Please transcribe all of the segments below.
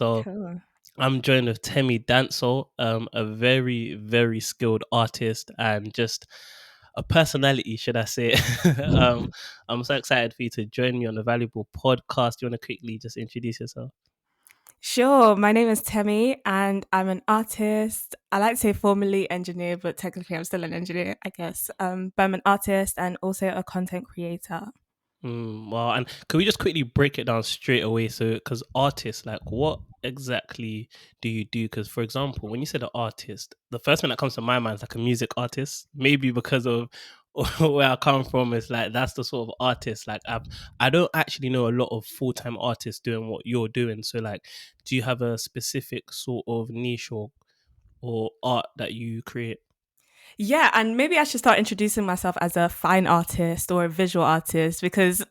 So Cool. I'm joined with Temi Danso, a very, very skilled artist and just a personality, should I say. I'm so excited for you to join me on the valuable podcast. Do you want to quickly just introduce yourself? Sure. My name is Temi and I'm an artist. I like to say formerly engineer, but technically I'm still an engineer, I guess. But I'm an artist and also a content creator. Well, and could we just quickly break it down straight away? So, because artists, like, what exactly do you do? Because, for example, when you said an artist, the first thing that comes to my mind is like a music artist. Maybe because of where I come from, it's like that's the sort of artist. Like, I don't actually know a lot of full time artists doing what you're doing. So, like, do you have a specific sort of niche or art that you create? Yeah, and maybe I should start introducing myself as a fine artist or a visual artist because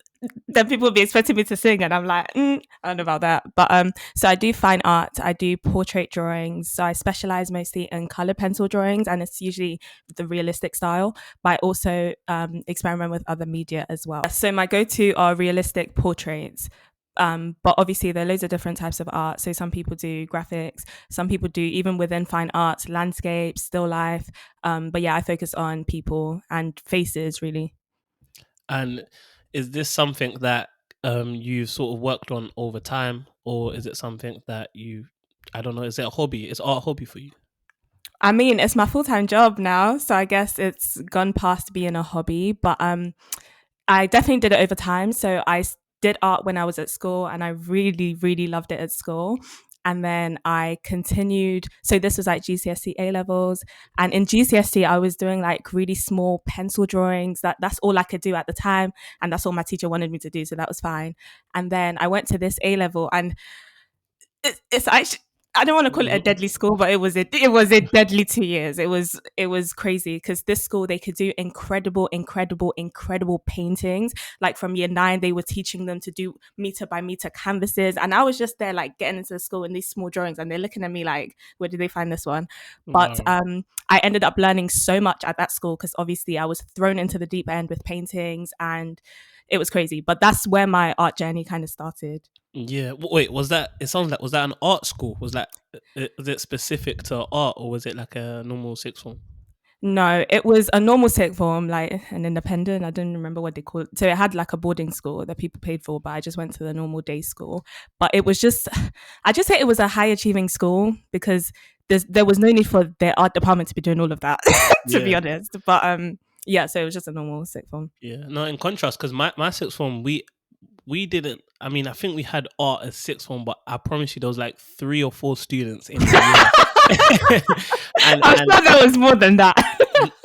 then people will be expecting me to sing, and I'm like, I don't know about that. But so I do fine art, I do portrait drawings. So I specialize mostly in color pencil drawings, and it's usually the realistic style. But I also experiment with other media as well. So my go-to are realistic portraits. But obviously there are loads of different types of art. So some people do graphics, some people do even within fine arts, landscape, still life. But yeah, I focus on people and faces really. And is this something that you've sort of worked on over time, or is it something that I don't know, is it a hobby? Is art a hobby for you? I mean, it's my full time job now, so I guess it's gone past being a hobby. But I definitely did it over time. So did art when I was at school, and I really, really loved it at school. And then I continued. So this was like GCSE A levels, and in GCSE I was doing like really small pencil drawings. That's all I could do at the time, and that's all my teacher wanted me to do. So that was fine. And then I went to this A level, and it's actually, I don't want to call it a Mhm. deadly school, but it was a deadly 2 years. It was crazy because this school they could do incredible, incredible, incredible paintings. Like from year 9, they were teaching them to do meter by meter canvases, and I was just there like getting into the school in these small drawings, and they're looking at me like, where did they find this one? But Wow. I ended up learning so much at that school because obviously I was thrown into the deep end with paintings, and it was crazy. But that's where my art journey kind of started. Yeah. Wait, was that? It sounds like, was that an art school? Was it specific to art, or was it like a normal sixth form? No, it was a normal sixth form, like an independent. I don't remember what they called it. So it had like a boarding school that people paid for, but I just went to the normal day school. But it was just, I just say it was a high achieving school because there was no need for their art department to be doing all of that, to be Yeah. honest. But yeah, so it was just a normal sixth form. Yeah. No, in contrast, because my sixth form, we didn't. I mean, I think we had art as sixth form, but I promise you, there was like 3 or 4 students in the year, I'm and sure there was more than that.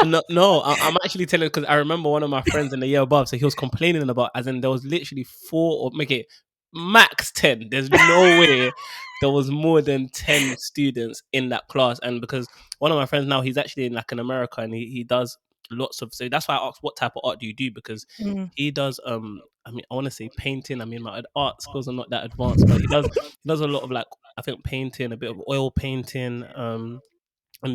No, no, I'm actually telling because I remember one of my friends in the year above, so he was complaining about, as in there was literally 4 or make it max 10. There's no way there was more than 10 students in that class, and because one of my friends now he's actually in like in America and he does lots of, so that's why I asked what type of art do you do, because Mm. he does I mean I want to say painting. I mean my art skills are not that advanced, but he does a lot of like, I think painting, a bit of oil painting, and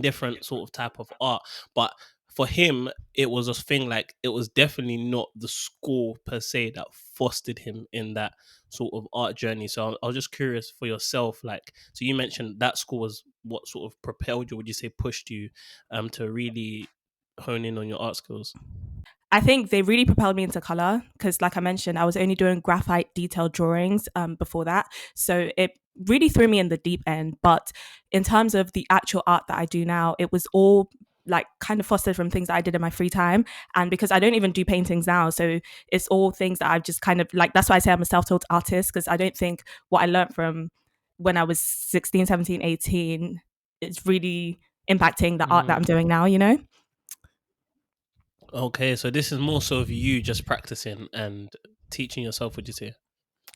different sort of type of art. But for him, it was a thing, like it was definitely not the school per se that fostered him in that sort of art journey. So I was just curious for yourself, like, so you mentioned that school was what sort of propelled you, would you say pushed you to really hone in on your art skills? I think they really propelled me into color because, like I mentioned, I was only doing graphite detailed drawings before that. So it really threw me in the deep end. But in terms of the actual art that I do now, it was all like kind of fostered from things that I did in my free time. And because I don't even do paintings now, so it's all things that I've just kind of like, that's why I say I'm a self taught artist because I don't think what I learned from when I was 16, 17, 18 is really impacting the art that I'm Mm. doing now, you know? Okay, so this is more so of you just practicing and teaching yourself, would you say?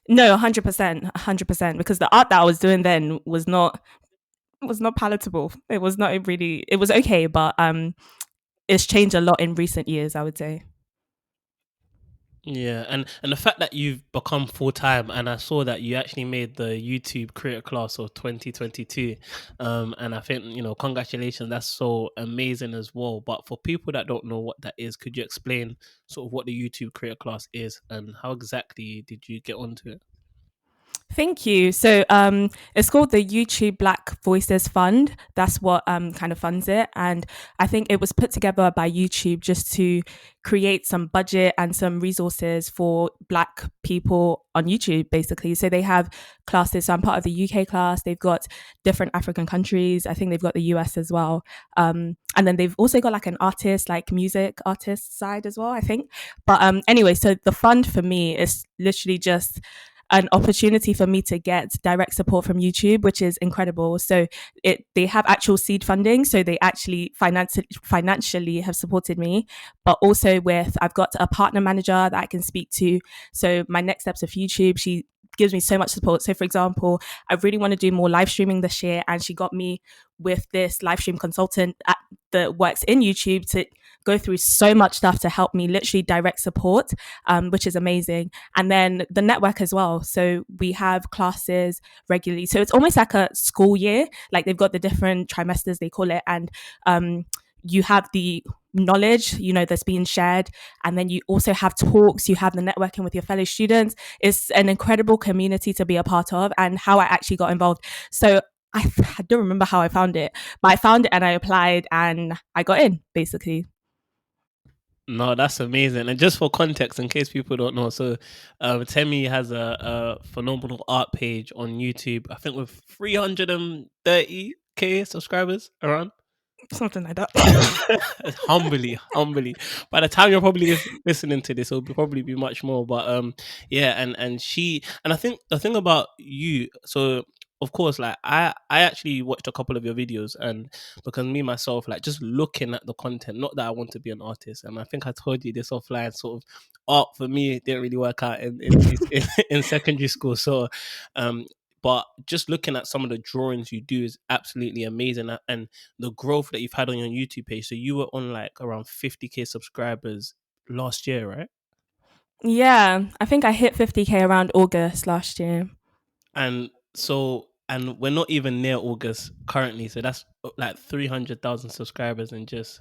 No, 100%, 100%. Because the art that I was doing then was not palatable. It was not really. It was okay, but it's changed a lot in recent years, I would say. Yeah, and the fact that you've become full time, and I saw that you actually made the YouTube Creator Class of 2022, and I think, congratulations, that's so amazing as well. But for people that don't know what that is, could you explain sort of what the YouTube Creator Class is and how exactly did you get onto it? Thank you. So it's called the YouTube Black Voices Fund. That's what kind of funds it. And I think it was put together by YouTube just to create some budget and some resources for Black people on YouTube, basically. So they have classes. So I'm part of the UK class. They've got different African countries. I think they've got the US as well. And then they've also got like an artist, like music artist side as well, I think. But anyway, so the fund for me is literally just an opportunity for me to get direct support from YouTube, which is incredible. So they have actual seed funding, so they actually financially have supported me, but also with I've got a partner manager that I can speak to. So my next steps of YouTube, she gives me so much support. So for example, I really want to do more live streaming this year, and she got me with this live stream consultant that works in YouTube to go through so much stuff to help me literally direct support, which is amazing. And then the network as well. So we have classes regularly. So it's almost like a school year. Like they've got the different trimesters, they call it. And you have the knowledge, that's being shared. And then you also have talks, you have the networking with your fellow students. It's an incredible community to be a part of, and how I actually got involved. So I don't remember how I found it, but I found it and I applied and I got in, basically. No, that's amazing. And just for context, in case people don't know, so Temi has a phenomenal art page on YouTube. I think with 330K subscribers around. Something like that. Humbly. By the time you're probably listening to this, it'll probably be much more. But yeah, and I think the thing about you, so of course, like I actually watched a couple of your videos, and because me myself, like just looking at the content, not that I want to be an artist, and I think I told you this offline. Sort of art for me didn't really work out in secondary school, so um but just looking at some of the drawings you do is absolutely amazing, and the growth that you've had on your YouTube page. So you were on like around 50K subscribers last year, right? Yeah, I think I hit 50K around August last year. And so, and we're not even near August currently. So that's like 300,000 subscribers in just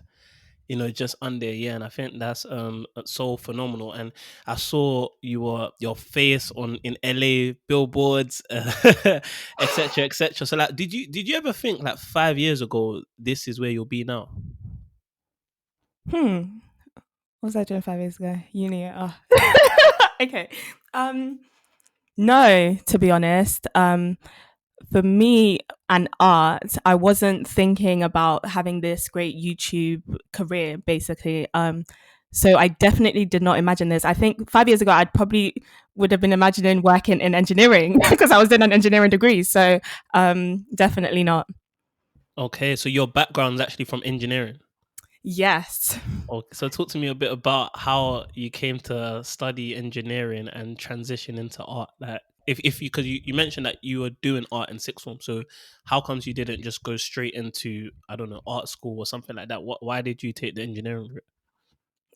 under a year. And I think that's so phenomenal. And I saw your face on in LA billboards, etc., etc. So like, did you ever think like 5 years ago this is where you'll be now? Hmm. What was I doing 5 years ago? Uni. Oh. Okay. Um, no, to be honest. For me and art, I wasn't thinking about having this great YouTube career, basically. So I definitely did not imagine this. I think 5 years ago, I'd probably would have been imagining working in engineering because I was in an engineering degree. So definitely not. Okay, so your background's actually from engineering. Yes. Okay, so talk to me a bit about how you came to study engineering and transition into art. Like, if you because you mentioned that you were doing art in sixth form, so how comes you didn't just go straight into, I don't know, art school or something like that? Why did you take the engineering route?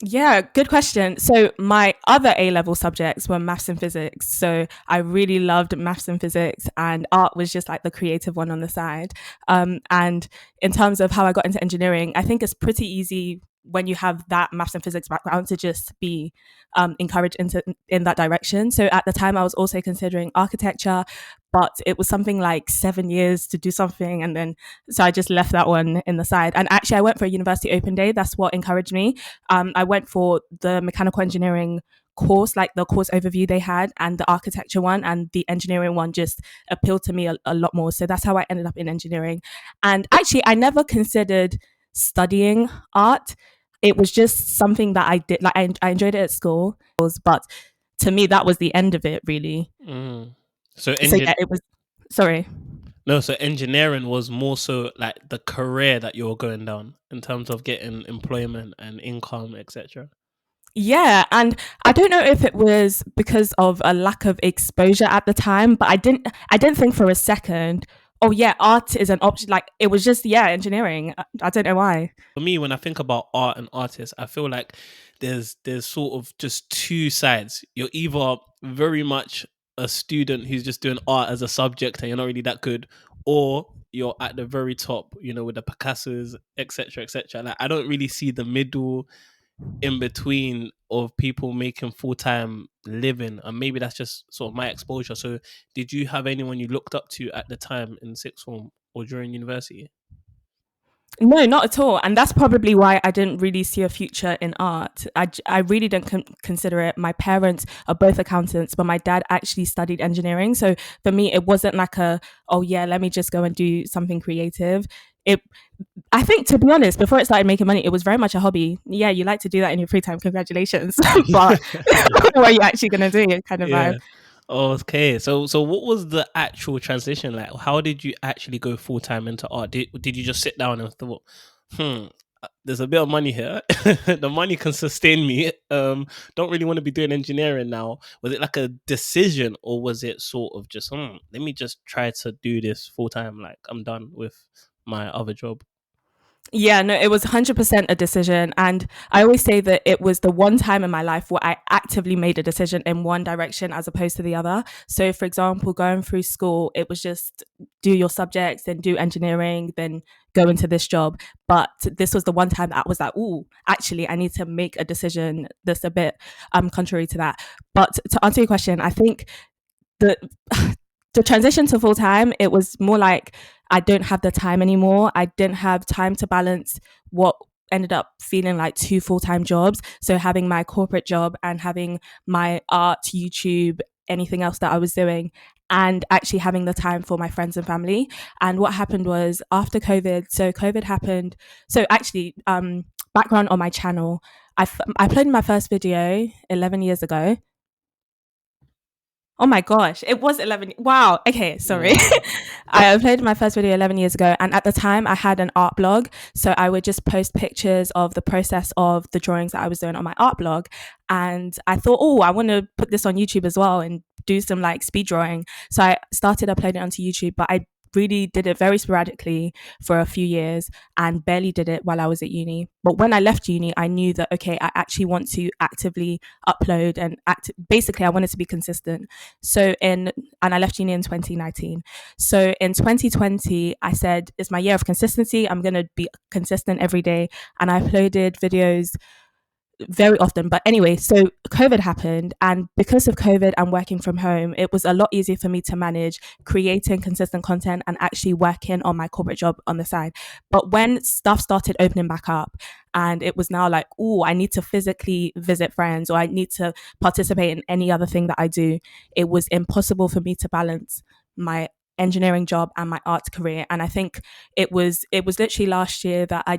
Yeah, good question. So my other A level subjects were maths and physics. So I really loved maths and physics, and art was just like the creative one on the side. And in terms of how I got into engineering, I think it's pretty easy when you have that maths and physics background to just be encouraged in that direction. So at the time, I was also considering architecture, but it was something like 7 years to do something, and then so I just left that one in the side. And actually, I went for a university open day. That's what encouraged me. I went for the mechanical engineering course, like the course overview they had, and the architecture one, and the engineering one just appealed to me a lot more. So that's how I ended up in engineering. And actually, I never considered studying art. It was just something that I did. Like I enjoyed it at school, but to me, that was the end of it, really. Mm. So So yeah, it was. Sorry. no, so engineering was more so like the career that you were going down in terms of getting employment and income, etc. Yeah, and I don't know if it was because of a lack of exposure at the time, but I didn't think for a second, oh yeah, art is an option. Like it was just yeah, engineering. I don't know why. For me, when I think about art and artists, I feel like there's sort of just two sides. You're either very much a student who's just doing art as a subject and you're not really that good, or you're at the very top, with the Picassos, etc., etc. Like I don't really see the middle in between of people making full-time living, and maybe that's just sort of my exposure. So did you have anyone you looked up to at the time in sixth form or during university? No, not at all. And that's probably why I didn't really see a future in art. I really didn't consider it. My parents are both accountants, but my dad actually studied engineering. So for me, it wasn't like oh yeah, let me just go and do something creative. It, I think, to be honest, before it started making money, it was very much a hobby. Yeah, you like to do that in your free time. Congratulations. But what are you actually going to do? Kind of vibe. Yeah. Okay. So what was the actual transition like? How did you actually go full time into art? Did you just sit down and thought, hmm, there's a bit of money here. The money can sustain me. Don't really want to be doing engineering now. Was it like a decision, or was it sort of just, let me just try to do this full time? Like, I'm done with my other job. Yeah, no, it was 100% a decision. And I always say that it was the one time in my life where I actively made a decision in one direction as opposed to the other. So, for example, going through school, it was just do your subjects, then do engineering, then go into this job. But this was the one time that I was like, oh, actually, I need to make a decision that's a bit contrary to that. But to answer your question, I think the the transition to full time, it was more like I don't have the time anymore. I didn't have time to balance what ended up feeling like two full time jobs. So having my corporate job and having my art, YouTube, anything else that I was doing, and actually having the time for my friends and family. And what happened was after COVID, so COVID happened. So actually, background on my channel, I uploaded my first video 11 years ago. Oh my gosh, it was 11. Wow. Okay, sorry. Wow. I uploaded my first video 11 years ago. And at the time, I had an art blog. So I would just post pictures of the process of the drawings that I was doing on my art blog. And I thought, oh, I want to put this on YouTube as well and do some like speed drawing. So I started uploading it onto YouTube, but I really did it very sporadically for a few years and barely did it while I was at uni. But when I left uni, I knew that, okay, I actually want to actively upload and basically I wanted to be consistent. And I left uni in 2019. So in 2020, I said, it's my year of consistency. I'm going to be consistent every day. And I uploaded videos very often. But anyway, so COVID happened, and because of COVID and working from home, it was a lot easier for me to manage creating consistent content and actually working on my corporate job on the side. But when stuff started opening back up, and it was now like, oh, I need to physically visit friends or I need to participate in any other thing that I do, it was impossible for me to balance my engineering job and my art career. And I think it was literally last year that I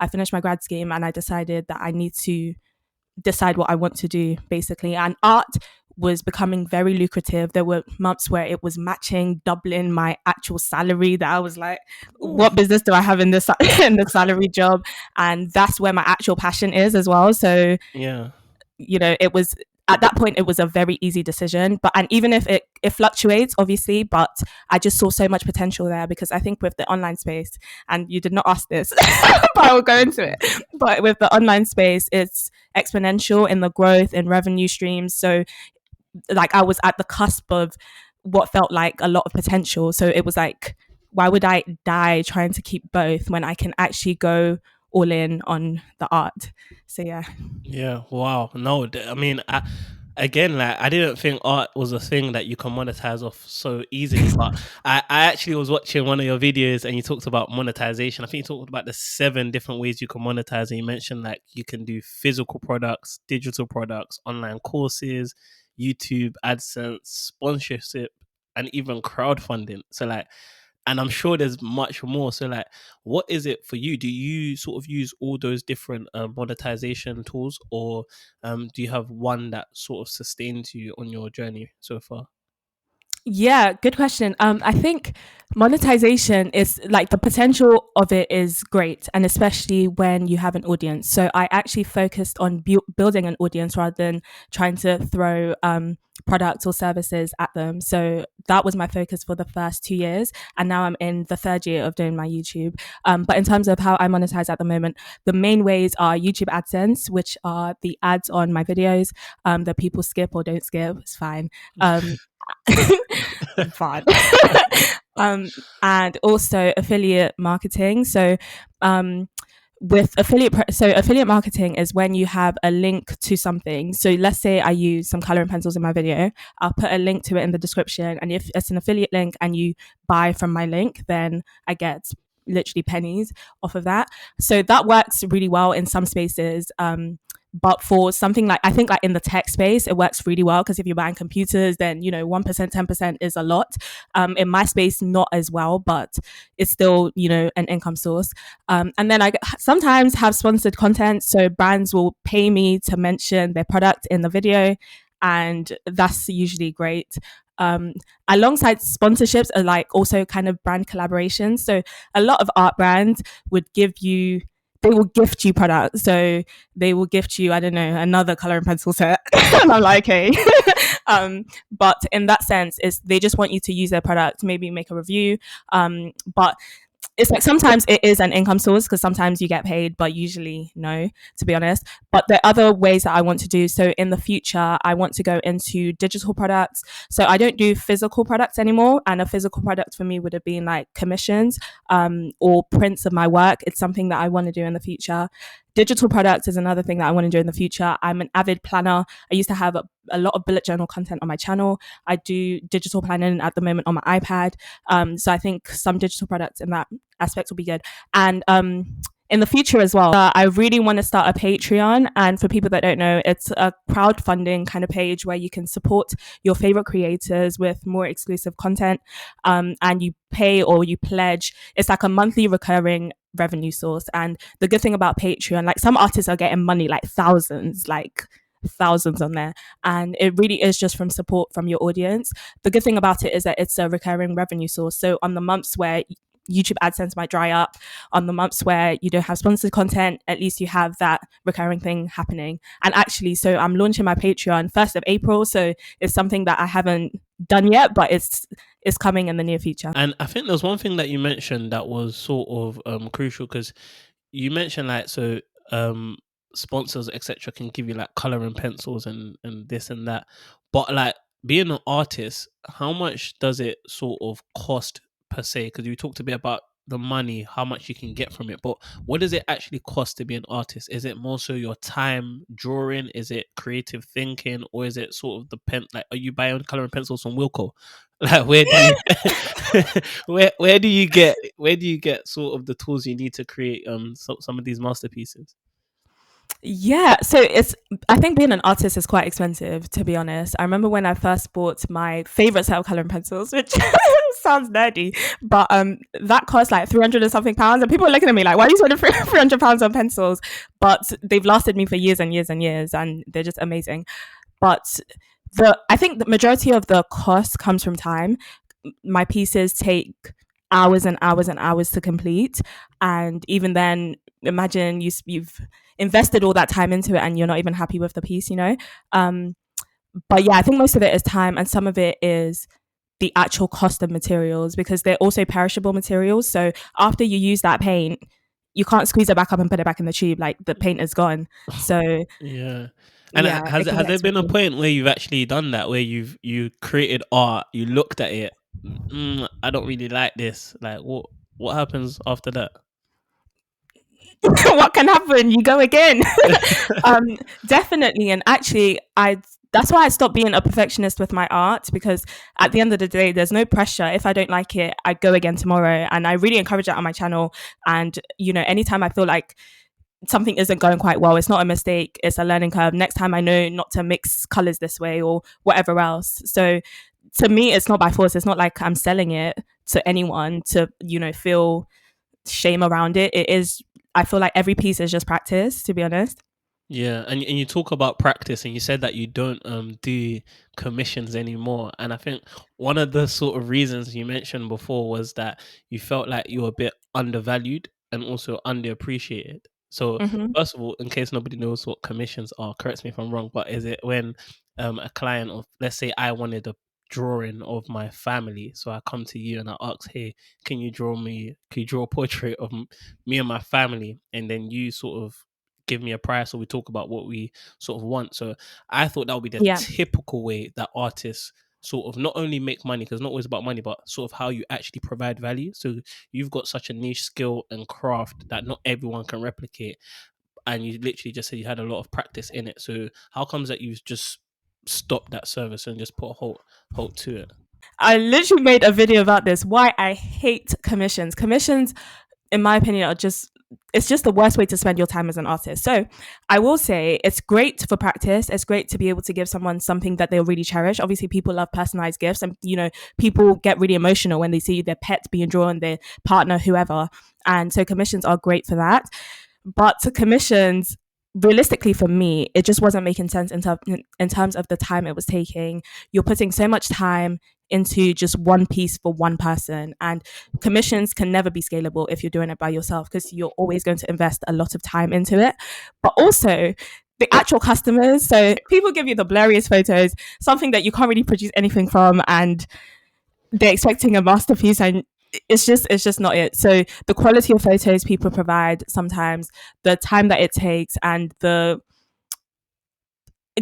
finished my grad scheme and I decided that I need to decide what I want to do, basically. And art was becoming very lucrative. There were months where it was matching, doubling my actual salary, that I was like, Ooh. what business do I have in this in the salary job? And that's where my actual passion is as well. So Yeah. it was at that point it was a very easy decision. But and even if it fluctuates, obviously, but I just saw so much potential there, because I think with the online space, and you did not ask this, but I will go into it. But with the online space, it's exponential in the growth in revenue streams. So like I was at the cusp of what felt like a lot of potential. So it was like, why would I die trying to keep both when I can actually go all in on the art? So yeah. Yeah. Wow. No, I mean, again, like, I didn't think art was a thing that you can monetize off so easily. But I actually was watching one of your videos and you talked about monetization. I think you talked about the 7 different ways you can monetize, and you mentioned like you can do physical products, digital products, online courses, YouTube, AdSense, sponsorship, and even crowdfunding. So like, and I'm sure there's much more. So like, what is it for you? Do you sort of use all those different monetization tools, or do you have one that sort of sustains you on your journey so far? Yeah, good question. I think monetization is like, the potential of it is great, and especially when you have an audience. So I actually focused on building an audience rather than trying to throw products or services at them. So that was my focus for the first 2 years, and now I'm in the third year of doing my YouTube. But in terms of how I monetize at the moment, the main ways are YouTube AdSense, which are the ads on my videos that people skip or don't skip. It's fine. Fun. um, and also affiliate marketing. So with affiliate marketing is when you have a link to something. So let's say I use some coloring pencils in my video, I'll put a link to it in the description, and if it's an affiliate link and you buy from my link, then I get literally pennies off of that. So that works really well in some spaces. But for something like, I think like in the tech space, it works really well, because if you're buying computers, then 1%, 10% is a lot. In my space, not as well, but it's still an income source. And then I sometimes have sponsored content, so brands will pay me to mention their product in the video, and that's usually great. Alongside sponsorships are like also kind of brand collaborations. So a lot of art brands would they will gift you products. So they will gift you, I don't know, another color and pencil set. And I'm like, okay. But in that sense, they just want you to use their product, maybe make a review. But it's like sometimes it is an income source, because sometimes you get paid, but usually no, to be honest. But there are other ways that I want to do. So in the future, I want to go into digital products. So I don't do physical products anymore. And a physical product for me would have been like commissions, or prints of my work. It's something that I want to do in the future. Digital products is another thing that I want to do in the future. I'm an avid planner. I used to have a lot of bullet journal content on my channel. I do digital planning at the moment on my iPad. So I think some digital products in that aspect will be good. And in the future as well, I really want to start a Patreon. And for people that don't know, it's a crowdfunding kind of page where you can support your favorite creators with more exclusive content. And you pay or you pledge. It's like a monthly recurring revenue source. And the good thing about Patreon, like some artists are getting money, like thousands on there, and it really is just from support from your audience. The good thing about it is that it's a recurring revenue source. So on the months where YouTube AdSense might dry up, on the months where you don't have sponsored content, at least you have that recurring thing happening. And actually, so I'm launching my Patreon 1st of April. So it's something that I haven't done yet, but it's coming in the near future. And I think there's one thing that you mentioned that was sort of crucial, because you mentioned like, so sponsors etc can give you like coloring pencils and this and that, but like being an artist, how much does it sort of cost per se? Because you talked a bit about the money, how much you can get from it, but what does it actually cost to be an artist? Is it more so your time drawing? Is it creative thinking? Or is it sort of the pen, like are you buying coloring pencils from Wilco? Like where do you where do you get sort of the tools you need to create some of these masterpieces? Yeah, so I think being an artist is quite expensive, to be honest. I remember when I first bought my favorite set of coloring pencils, which sounds nerdy, but that cost like 300 and something pounds, and people are looking at me like, why are you spending 300 pounds on pencils? But they've lasted me for years and years and years, and they're just amazing. But I think the majority of the cost comes from time. My pieces take hours and hours and hours to complete, and even then, imagine you've invested all that time into it and you're not even happy with the piece, but yeah, I think most of it is time, and some of it is the actual cost of materials, because they're also perishable materials. So after you use that paint, you can't squeeze it back up and put it back in the tube, like the paint is gone. So Yeah. And yeah, has it can get there been a expensive. point where you've actually done that, where you created art, you looked at it, I don't really like this. Like what happens after that? What can happen? You go again. um, Definitely. And actually, that's why I stopped being a perfectionist with my art, because at the end of the day, there's no pressure. If I don't like it, I go again tomorrow. And I really encourage that on my channel. And anytime I feel like something isn't going quite well, it's not a mistake, it's a learning curve. Next time I know not to mix colors this way or whatever else. So to me, it's not by force. It's not like I'm selling it to anyone to feel shame around it. It is, I feel like every piece is just practice, to be honest. Yeah, and you talk about practice, and you said that you don't do commissions anymore. And I think one of the sort of reasons you mentioned before was that you felt like you were a bit undervalued and also underappreciated. So Hmm. first of all, in case nobody knows what commissions are, correct me if I'm wrong, but is it when a client of, let's say I wanted a drawing of my family, so I come to you and I ask, hey, can you draw a portrait of me and my family, and then you sort of give me a price, or we talk about what we sort of want. So I thought that would be the Yeah. typical way that artists sort of not only make money, because it's not always about money, but sort of how you actually provide value. So you've got such a niche skill and craft that not everyone can replicate, and you literally just said you had a lot of practice in it. So how comes that you've just stopped that service and just put a halt to it? I literally made a video about this. Why I hate commissions. Commissions, in my opinion, are just it's just the worst way to spend your time as an artist. So I will say it's great for practice. It's great to be able to give someone something that they'll really cherish. Obviously, people love personalized gifts, and people get really emotional when they see their pet being drawn, their partner, whoever. And so commissions are great for that. But commissions, realistically for me, it just wasn't making sense in terms of the time it was taking. You're putting so much time into just one piece for one person, and commissions can never be scalable if you're doing it by yourself, because you're always going to invest a lot of time into it. But also the actual customers, so people give you the blurriest photos, something that you can't really produce anything from, and they're expecting a masterpiece, and it's just not it. So the quality of photos people provide, sometimes the time that it takes, and the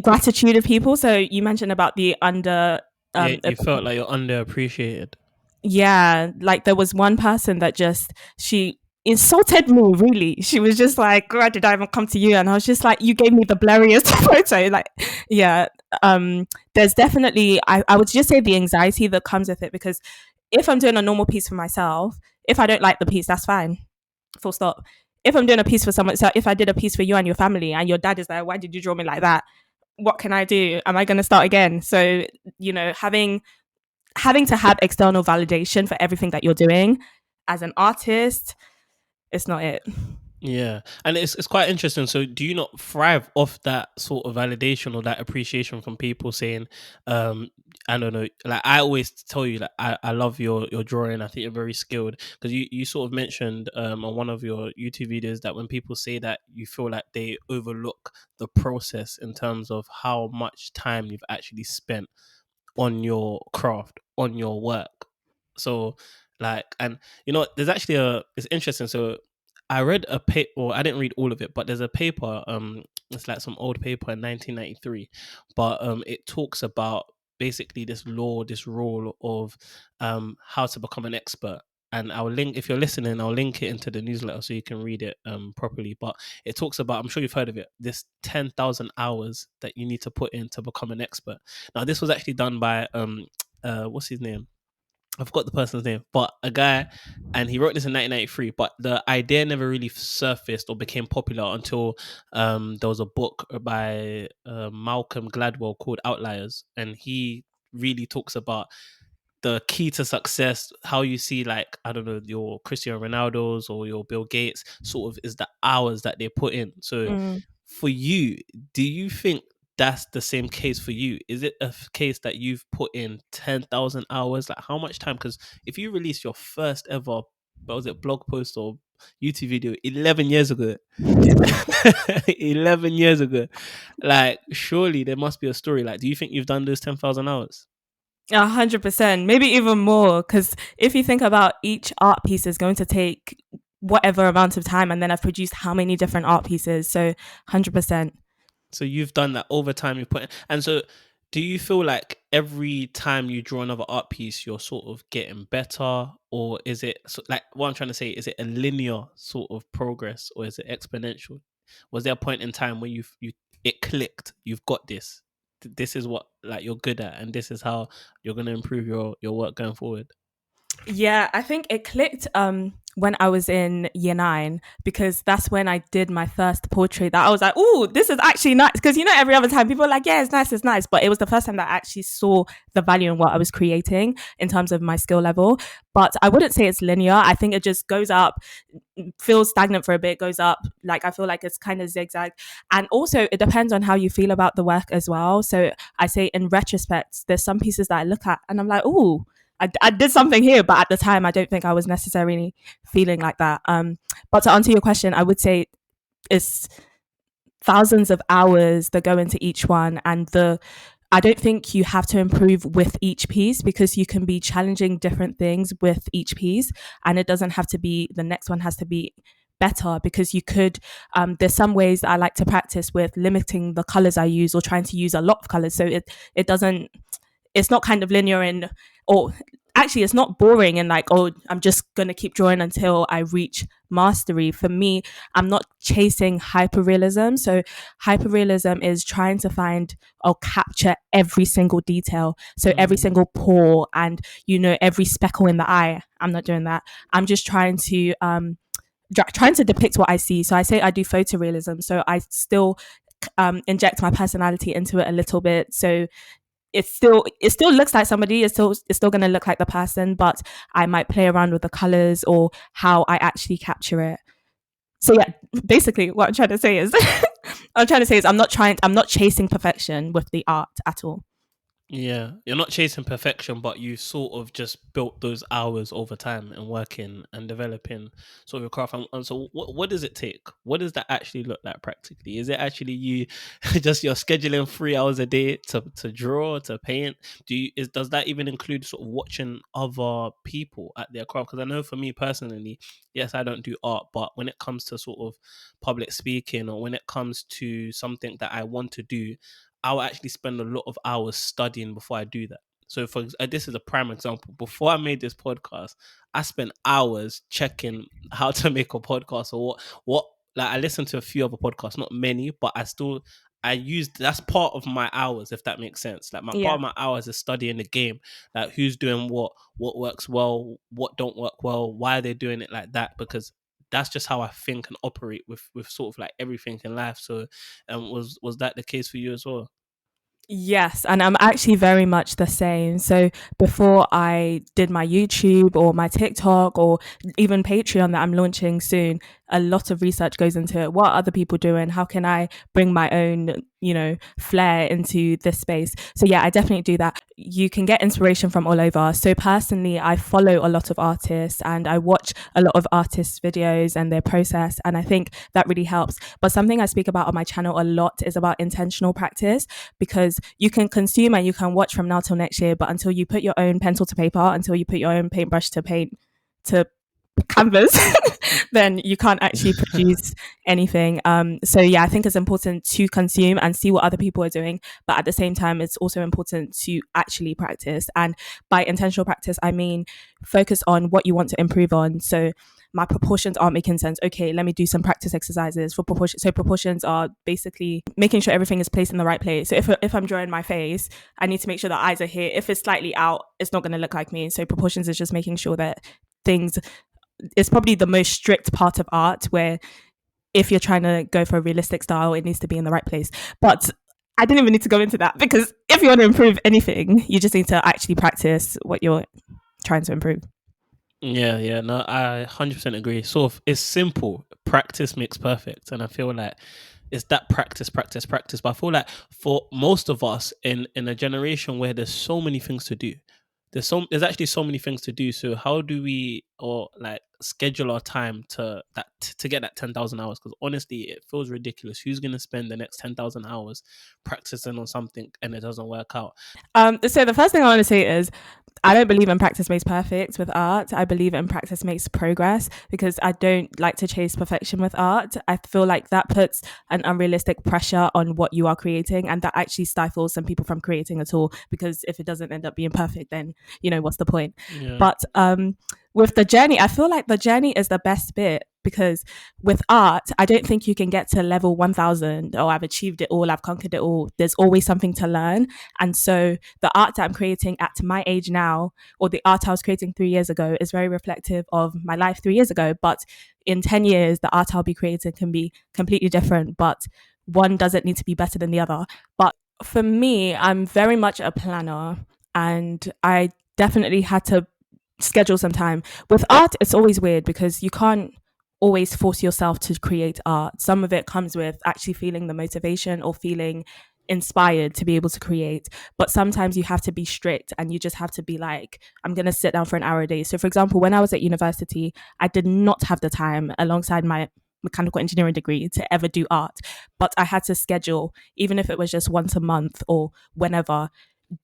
gratitude of people. So you mentioned about the under Yeah, you felt like you're underappreciated. yeah, like there was one person that just she insulted me, really. She was just like, "Why did I even come to you?" And I was just like, "You gave me the blurriest photo." Like, yeah, there's definitely I would just say the anxiety that comes with it, because if I'm doing a normal piece for myself, if I don't like the piece, that's fine, full stop. If I'm doing a piece for someone, so if I did a piece for you and your family, and your dad is like, "Why did you draw me like that?" What can I do? Am I going to start again? So having to have external validation for everything that you're doing as an artist, it's not it. Yeah, and it's quite interesting. So, do you not thrive off that sort of validation or that appreciation from people saying, um, I don't know, like I always tell you, like I love your drawing. I think you're very skilled, because you sort of mentioned on one of your YouTube videos that when people say that, you feel like they overlook the process in terms of how much time you've actually spent on your craft, on your work. So, like, and there's actually it's interesting. So, I read a paper, or I didn't read all of it, but there's a paper. It's like some old paper in 1993, but it talks about basically this law, this rule of how to become an expert. And I'll link, if you're listening, I'll link it into the newsletter so you can read it properly. But it talks about, I'm sure you've heard of it, this 10,000 hours that you need to put in to become an expert. Now, this was actually done by what's his name? I forgot the person's name, but a guy, and he wrote this in 1993. But the idea never really surfaced or became popular until there was a book by Malcolm Gladwell called Outliers, and he really talks about the key to success. How you see, like, I don't know, your Cristiano Ronaldo's or your Bill Gates, sort of is the hours that they put in. So Mm. for you, do you think that's the same case for you? Is it a case that you've put in 10,000 hours? Like, how much time? Because if you release your first ever, what was it, blog post or YouTube video 11 years ago, 11 years ago, like, surely there must be a story. Like, do you think you've done those 10,000 hours? 100%, maybe even more, because if you think about each art piece is going to take whatever amount of time, and then I've produced how many different art pieces, so 100%. So you've done that over time. You put in, and so do you feel like every time you draw another art piece, you're sort of getting better, or is it like, what I'm trying to say? Is it a linear sort of progress, or is it exponential? Was there a point in time where you it clicked? You've got this. This is what, like, you're good at, and this is how you're going to improve your work going forward. Yeah, I think it clicked when I was in year 9, because that's when I did my first portrait that I was like, "Oh, this is actually nice." Because every other time people are like, "Yeah, it's nice," but it was the first time that I actually saw the value in what I was creating in terms of my skill level. But I wouldn't say it's linear. I think it just goes up, feels stagnant for a bit, goes up. Like, I feel like it's kind of zigzag, and also it depends on how you feel about the work as well. So I say, in retrospect, there's some pieces that I look at and I'm like, "Oh, I did something here," but at the time, I don't think I was necessarily feeling like that. But to answer your question, I would say it's thousands of hours that go into each one, and I don't think you have to improve with each piece, because you can be challenging different things with each piece, and it doesn't have to be the next one has to be better, because you could there's some ways that I like to practice with limiting the colors I use, or trying to use a lot of colors, so it doesn't it's not kind of linear in, or actually it's not boring and like, oh, I'm just going to keep drawing until I reach mastery. For me, I'm not chasing hyperrealism. So hyperrealism is trying to find or capture every single detail. So every single pore and, every speckle in the eye. I'm not doing that. I'm just trying to depict what I see. So I say I do photorealism. So I still inject my personality into it a little bit. So it still looks like somebody. It's still going to look like the person, but I might play around with the colors or how I actually capture it. So yeah, basically what I'm trying to say is I'm not chasing perfection with the art at all. Yeah, you're not chasing perfection, but you sort of just built those hours over time and working and developing sort of your craft. And so, what does it take? What does that actually look like practically? Is it actually you just you're scheduling 3 hours a day to draw, to paint? Does that even include sort of watching other people at their craft? Because I know for me personally, yes, I don't do art, but when it comes to sort of public speaking or when it comes to something that I want to do, I'll actually spend a lot of hours studying before I do that. So, this is a prime example. Before I made this podcast, I spent hours checking how to make a podcast or what. Like I listened to a few other podcasts, not many, but I used that's part of my hours, if that makes sense. Like part Yeah. of my hours is studying the game, like who's doing what works well, what don't work well, why they're doing it like that, because that's just how I think and operate with sort of like everything in life. So, was that the case for you as well? Yes, and I'm actually very much the same. So before I did my YouTube or my TikTok or even Patreon that I'm launching soon, a lot of research goes into it. What are other people doing? How can I bring my own, flair into this space? So yeah, I definitely do that. You can get inspiration from all over. So personally, I follow a lot of artists and I watch a lot of artists' videos and their process. And I think that really helps. But something I speak about on my channel a lot is about intentional practice, because you can consume and you can watch from now till next year, but until you put your own pencil to paper, until you put your own paintbrush to paint to canvas, then you can't actually produce anything. So yeah, I think it's important to consume and see what other people are doing, but at the same time, it's also important to actually practice. And by intentional practice, I mean focus on what you want to improve on. So my proportions aren't making sense. Okay, let me do some practice exercises for proportions. So proportions are basically making sure everything is placed in the right place. So if I'm drawing my face, I need to make sure the eyes are here. If it's slightly out, it's not going to look like me. So proportions is just making sure that things, it's probably the most strict part of art, where if you're trying to go for a realistic style, it needs to be in the right place. But I didn't even need to go into that, because if you want to improve anything, you just need to actually practice what you're trying to improve. Yeah, no, I 100% agree. Sort of, it's simple. Practice makes perfect, and I feel like it's that practice. But I feel like for most of us in a generation where there's so many things to do, there's actually so many things to do. So how do we or like schedule our time to get that 10,000 hours? Because honestly, it feels ridiculous. Who's gonna spend the next 10,000 hours practicing on something and it doesn't work out? So the first thing I want to say is, I don't believe in practice makes perfect with art. I believe in practice makes progress, because I don't like to chase perfection with art. I feel like that puts an unrealistic pressure on what you are creating, and that actually stifles some people from creating at all, because if it doesn't end up being perfect, then what's the point? Yeah. But with the journey, I feel like the journey is the best bit, because with art, I don't think you can get to level 1000, oh, I've achieved it all, I've conquered it all. There's always something to learn. And so the art that I'm creating at my age now, or the art I was creating 3 years ago, is very reflective of my life 3 years ago. But in 10 years, the art I'll be creating can be completely different, but one doesn't need to be better than the other. But for me, I'm very much a planner, and I definitely had to schedule some time. With art, it's always weird, because you can't always force yourself to create art. Some of it comes with actually feeling the motivation or feeling inspired to be able to create. But sometimes you have to be strict, and you just have to be like, I'm going to sit down for an hour a day. So for example, when I was at university, I did not have the time alongside my mechanical engineering degree to ever do art, but I had to schedule, even if it was just once a month or whenever,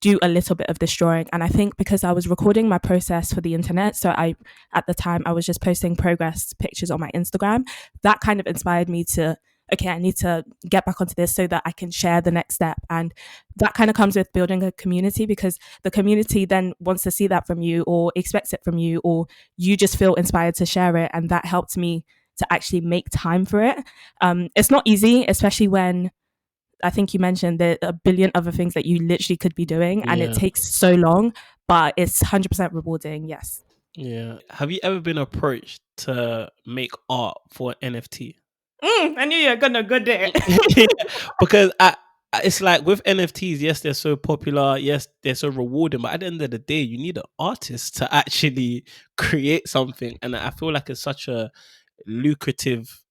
do a little bit of this drawing. And I think because I was recording my process for the internet, so at the time I was just posting progress pictures on my Instagram, that kind of inspired me to okay, I need to get back onto this so that I can share the next step. And that kind of comes with building a community, because the community then wants to see that from you or expects it from you, or you just feel inspired to share it. And that helped me to actually make time for it. It's not easy, especially when I think you mentioned there are a billion other things that you literally could be doing, and it Yeah. takes so long, but it's 100% rewarding. Yes. Yeah. Have you ever been approached to make art for an NFT? I knew you were gonna go there. Yeah, because it's like with NFTs, yes, they're so popular, yes, they're so rewarding, but at the end of the day, you need an artist to actually create something. And I feel like it's such a lucrative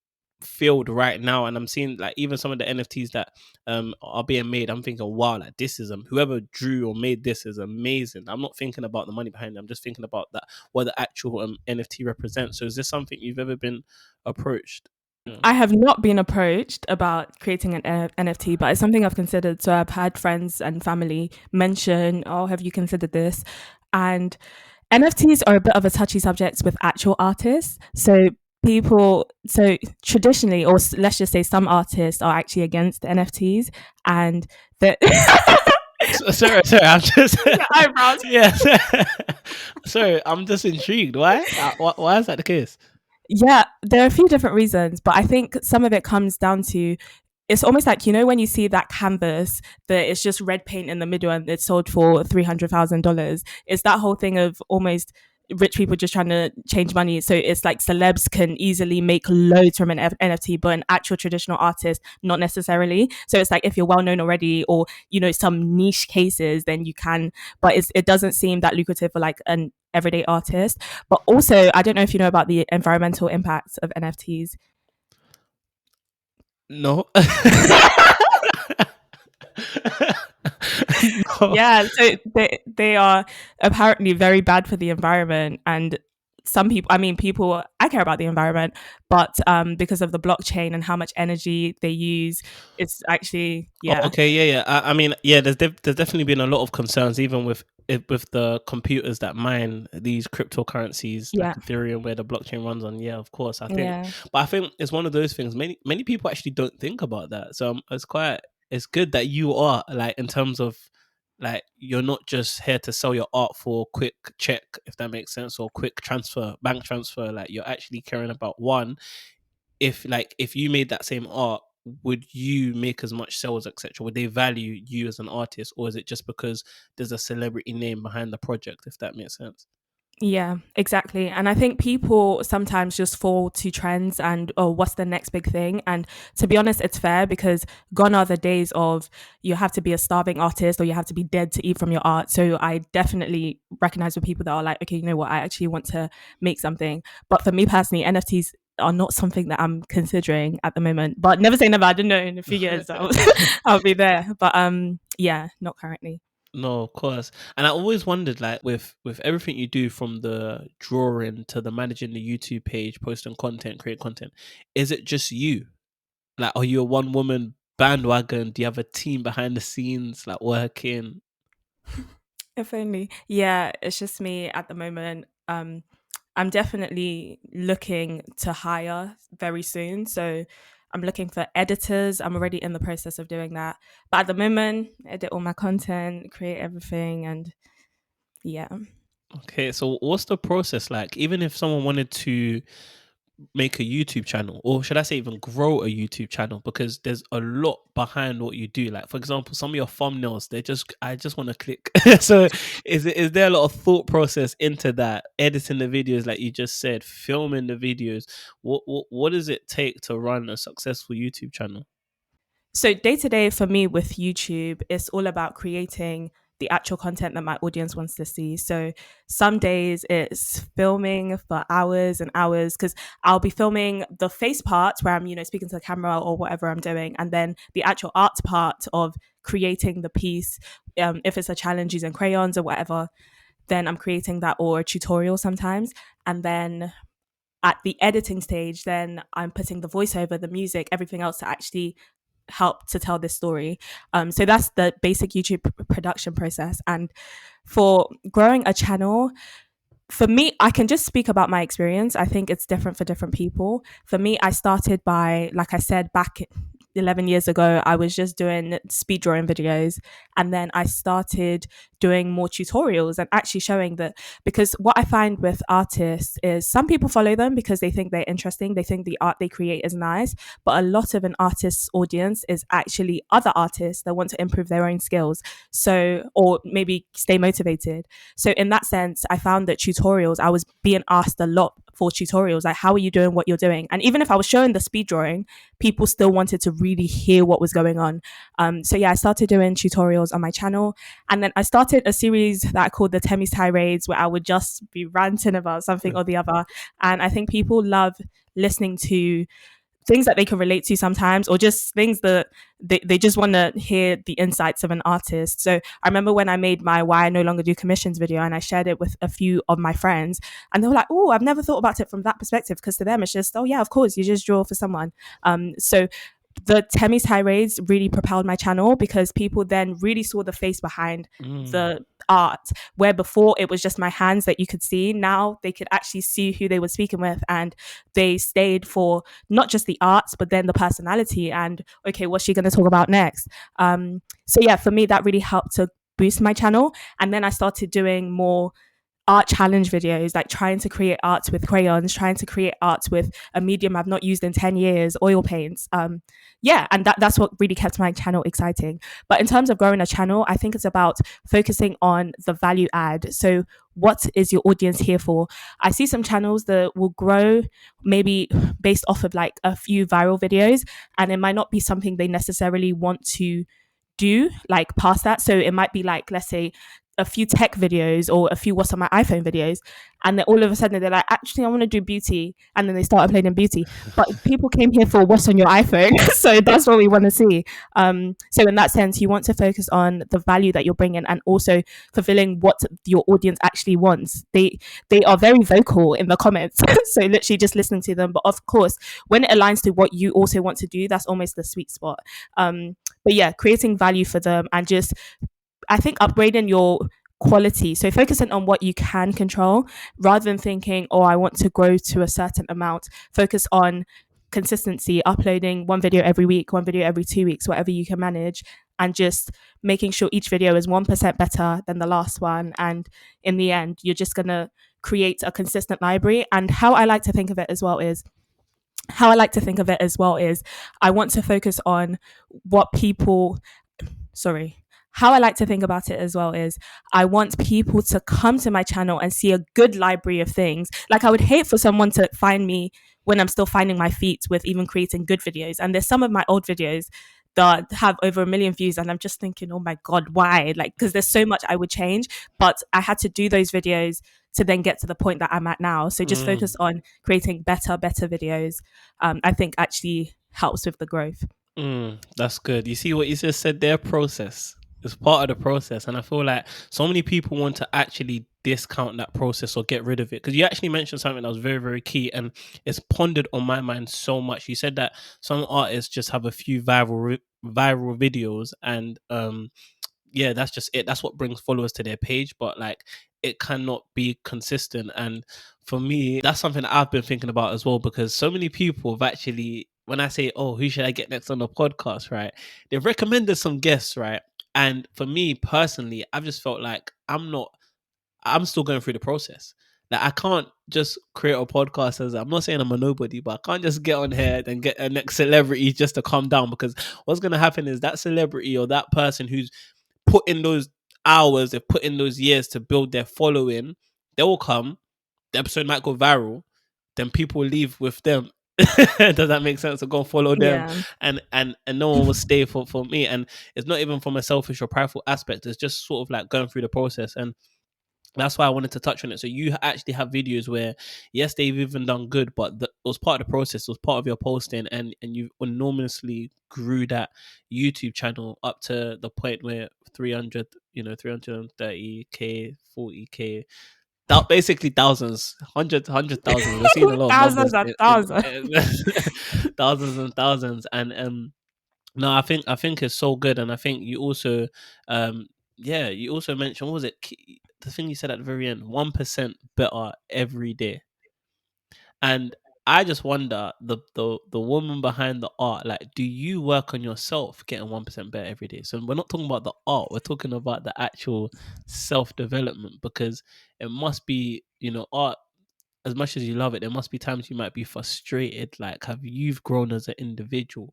field right now. And I'm seeing like even some of the NFTs that are being made, I'm thinking, wow, like this is whoever drew or made this is amazing. I'm not thinking about the money behind it, I'm just thinking about that, what the actual NFT represents. So is this something you've ever been approached? Yeah. I have not been approached about creating an NFT, but it's something I've considered. So I've had friends and family mention, "Oh, have you considered this?" And NFTs are a bit of a touchy subject with actual artists. So traditionally, or let's just say some artists are actually against NFTs, and that. Sorry, I'm just Your eyebrows. yeah. Sorry, I'm just intrigued. Why is that the case? Yeah, there are a few different reasons, but I think some of it comes down to, it's almost like, when you see that canvas that it's just red paint in the middle and it's sold for $300,000. It's that whole thing of almost rich people just trying to change money. So it's like celebs can easily make loads from an NFT, but an actual traditional artist, not necessarily. So it's like if you're well known already, or some niche cases, then you can. But it doesn't seem that lucrative for like an everyday artist. But also, I don't know if you know about the environmental impacts of NFTs. No. No. Yeah, so they are apparently very bad for the environment, and some people, I care about the environment, but because of the blockchain and how much energy they use, it's actually, Oh, yeah. okay, yeah, yeah. I mean, yeah. There's definitely been a lot of concerns, even with the computers that mine these cryptocurrencies like Yeah. Ethereum, where the blockchain runs on. Yeah, of course. Yeah. But I think it's one of those things. Many people actually don't think about that. So it's good that you are like in terms of like you're not just here to sell your art for a quick check, if that makes sense, or quick transfer, bank transfer. Like you're actually caring about one, if you made that same art, would you make as much sales, etc.? Would they value you as an artist, or is it just because there's a celebrity name behind the project, if that makes sense? Yeah, exactly. And I think people sometimes just fall to trends and, oh, what's the next big thing? And to be honest, it's fair, because gone are the days of you have to be a starving artist or you have to be dead to eat from your art. So I definitely recognize with people that are like, okay, you know what, I actually want to make something. But for me personally, NFTs are not something that I'm considering at the moment. But never say never. I don't know, in a few years I'll be there. But yeah, not currently. No, of course. And I always wondered, like, with everything you do, from the drawing to the managing the YouTube page, posting content, create content, is it just you? Like, are you a one woman bandwagon? Do you have a team behind the scenes, like working? If only. Yeah, it's just me at the moment. I'm definitely looking to hire very soon. So I'm looking for editors. I'm already in the process of doing that. But at the moment, edit all my content, create everything, and yeah. Okay, so what's the process like? Even if someone wanted to make a YouTube channel, or should I say even grow a YouTube channel, because there's a lot behind what you do. Like for example, some of your thumbnails, I just want to click. So is there a lot of thought process into that? Editing the videos, like you just said, filming the videos. What does it take to run a successful YouTube channel? So day to day for me with YouTube, it's all about creating the actual content that my audience wants to see. So some days it's filming for hours and hours, because I'll be filming the face part where I'm, speaking to the camera or whatever I'm doing, and then the actual art part of creating the piece. If it's a challenge using crayons or whatever, then I'm creating that, or a tutorial sometimes, and then at the editing stage, then I'm putting the voiceover, the music, everything else to actually help to tell this story. So that's the basic YouTube production process. And for growing a channel, For me, I can just speak about my experience. I think it's different for different people. For me, I started by, like I said, back 11 years ago, I was just doing speed drawing videos. And then I started doing more tutorials and actually showing that, because what I find with artists is some people follow them because they think they're interesting. They think the art they create is nice. But a lot of an artist's audience is actually other artists that want to improve their own skills. So, or maybe stay motivated. So in that sense, I found that tutorials, I was being asked a lot for tutorials, like, how are you doing what you're doing? And even if I was showing the speed drawing, people still wanted to really hear what was going on. So yeah, I started doing tutorials on my channel. And then I started a series that I called the Temi's Tirades, where I would just be ranting about something or the other. And I think people love listening to things that they can relate to sometimes, or just things that they just want to hear the insights of an artist. So I remember when I made my Why I No Longer Do Commissions video and I shared it with a few of my friends, and they were like, oh, I've never thought about it from that perspective, because to them it's just, oh yeah, of course, you just draw for someone. So the Temi's tirades really propelled my channel, because people then really saw the face behind the art, where before it was just my hands that you could see. Now they could actually see who they were speaking with, and they stayed for not just the arts, but then the personality and, okay, what's she going to talk about next? So yeah, for me, that really helped to boost my channel. And then I started doing more art challenge videos, like trying to create art with crayons, trying to create art with a medium I've not used in 10 years, oil paints. Yeah, and that's what really kept my channel exciting. But in terms of growing a channel, I think it's about focusing on the value add. So what is your audience here for? I see some channels that will grow maybe based off of like a few viral videos, and it might not be something they necessarily want to do like past that. So it might be like, let's say, a few tech videos or a few what's on my iPhone videos, and then all of a sudden they're like, actually I want to do beauty, and then they start uploading beauty. But people came here for what's on your iPhone, so that's what we want to see. So in that sense, you want to focus on the value that you're bringing, and also fulfilling what your audience actually wants. They are very vocal in the comments, so literally just listening to them. But of course, when it aligns to what you also want to do, that's almost the sweet spot. But yeah, creating value for them, and just, I think, upgrading your quality. So focusing on what you can control, rather than thinking, oh, I want to grow to a certain amount. Focus on consistency, uploading one video every week, one video every 2 weeks, whatever you can manage, and just making sure each video is 1% better than the last one. And in the end, you're just going to create a consistent library. And how I like to think of it as well is, I want to focus on what people, sorry, how I like to think about it as well is, I want people to come to my channel and see a good library of things. Like, I would hate for someone to find me when I'm still finding my feet with even creating good videos. And there's some of my old videos that have over 1 million views, and I'm just thinking, oh my God, why? Like, because there's so much I would change, but I had to do those videos to then get to the point that I'm at now. So just focus on creating better videos. I think actually helps with the growth. That's good. You see what you just said there? Process. It's part of the process. And I feel like so many people want to actually discount that process or get rid of it. Because you actually mentioned something that was very, very key, and it's pondered on my mind so much. You said that some artists just have a few viral videos, and yeah, that's just it. That's what brings followers to their page. But like, it cannot be consistent. And for me, that's something that I've been thinking about as well, because so many people have actually, when I say, oh, who should I get next on the podcast, right? They've recommended some guests, right? And for me personally, I've just felt like I'm still going through the process. Like, I can't just create a podcast as, I'm not saying I'm a nobody, but I can't just get on here and get a next celebrity just to come down, because what's going to happen is that celebrity or that person who's put in those hours, they've put in those years to build their following, they will come, the episode might go viral, then people will leave with them. Does that make sense? To go and follow them, Yeah. and no one will stay for me. And it's not even from a selfish or prideful aspect. It's just sort of like going through the process, and that's why I wanted to touch on it. So you actually have videos where, yes, they've even done good, but it was part of the process. It was part of your posting, and you enormously grew that YouTube channel up to the point where 300, 330k, 40k, basically thousands, hundred thousands. We're seeing a lot of Thousands numbers and thousands. thousands and thousands. And no, I think it's so good. And I think you also, yeah, you also mentioned, what was it? the thing you said at the very end, 1% better every day. And I just wonder, the woman behind the art, like, do you work on yourself getting 1% better every day? So we're not talking about the art, we're talking about the actual self development, because it must be, art, as much as you love it, there must be times you might be frustrated. Like, have you grown as an individual?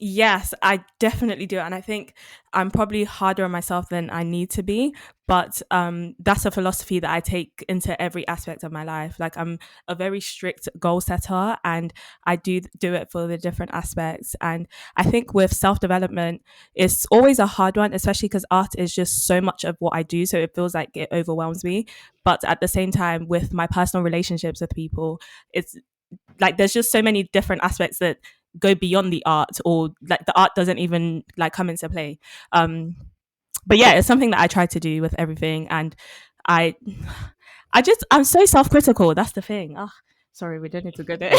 Yes, I definitely do. And I think I'm probably harder on myself than I need to be. But that's a philosophy that I take into every aspect of my life. Like, I'm a very strict goal setter, and I do it for the different aspects. And I think with self development, it's always a hard one, especially because art is just so much of what I do. So it feels like it overwhelms me. But at the same time, with my personal relationships with people, it's like there's just so many different aspects that go beyond the art, or like the art doesn't even like come into play. um but yeah, it's something that I try to do with everything. And i I'm so self-critical. That's the thing. Oh, sorry, we don't need to go there.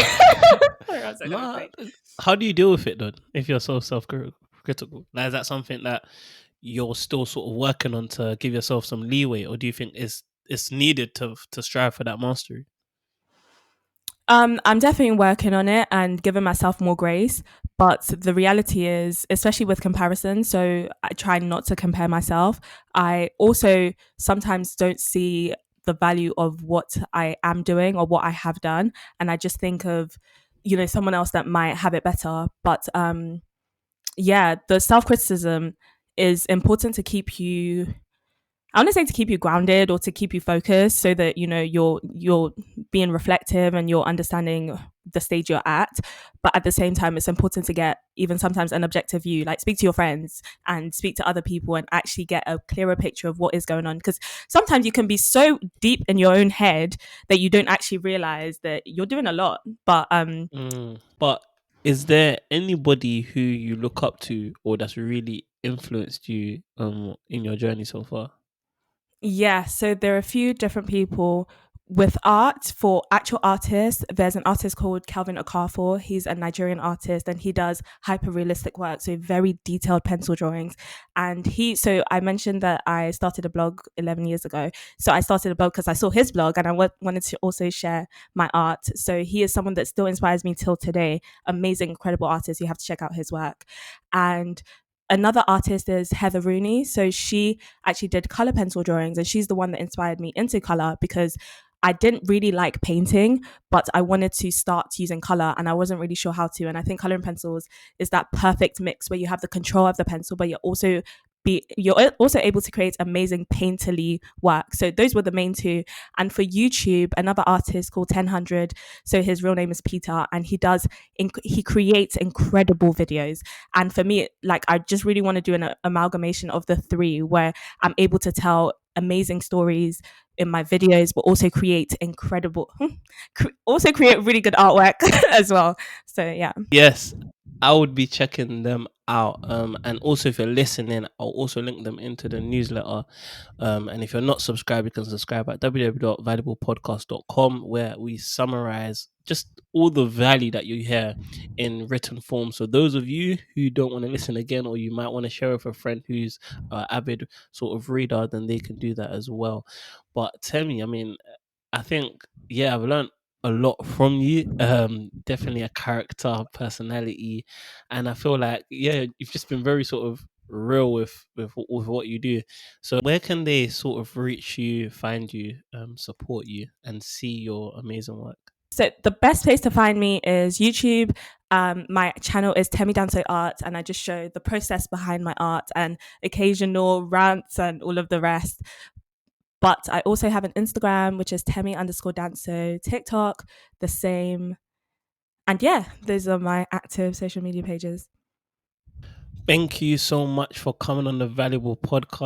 Sorry, I said a Nah, mistake. how do you deal with it then? If you're so self-critical, like, is that something that you're still sort of working on to give yourself some leeway, or do you think it's needed to strive for that mastery? I'm definitely working on it and giving myself more grace. But the reality is, especially with comparison, so I try not to compare myself. I also sometimes don't see the value of what I am doing or what I have done. And I just think of, someone else that might have it better. But yeah, the self criticism is important to keep you, I want to say, to keep you grounded or to keep you focused, so that you're being reflective and you're understanding the stage you're at. But at the same time, it's important to get even sometimes an objective view, like speak to your friends and speak to other people and actually get a clearer picture of what is going on. Because sometimes you can be so deep in your own head that you don't actually realize that you're doing a lot. But But is there anybody who you look up to or that's really influenced you in your journey so far? yeah, so there are a few different people with art. For actual artists, there's an artist called Calvin Okafor. He's a Nigerian artist, and he does hyper realistic work, so very detailed pencil drawings. So I mentioned that I started a blog 11 years ago. So I started a blog because I saw his blog and I wanted to also share my art. So he is someone that still inspires me till today. Amazing, incredible artist. You have to check out his work. And another artist is Heather Rooney. So she actually did color pencil drawings, and she's the one that inspired me into color, because I didn't really like painting, but I wanted to start using color and I wasn't really sure how to. And I think coloring pencils is that perfect mix where you have the control of the pencil, but you're also able to create amazing painterly work. So those were the main two. And for YouTube, another artist called 1000, so his real name is Peter, and he creates incredible videos. And for me, like, I just really want to do an amalgamation of the three, where I'm able to tell amazing stories in my videos, but also also create really good artwork as well. So yeah. Yes, I would be checking them out. And also, if you're listening, I'll also link them into the newsletter. And if you're not subscribed, you can subscribe at www.valuablepodcast.com, where we summarize just all the value that you hear in written form. So those of you who don't want to listen again, or you might want to share with a friend who's avid sort of reader, then they can do that as well. But Temi, I mean, I think, yeah, I've learned a lot from you. Definitely a character, personality, and I feel like, yeah, you've just been very sort of real with what you do. So where can they sort of reach you, find you, support you, and see your amazing work? So the best place to find me is YouTube. My channel is Temi Danso Art, and I just show the process behind my art and occasional rants and all of the rest. But I also have an Instagram, which is Temi_Danso, TikTok, the same. And yeah, those are my active social media pages. Thank you so much for coming on the Valuable Podcast.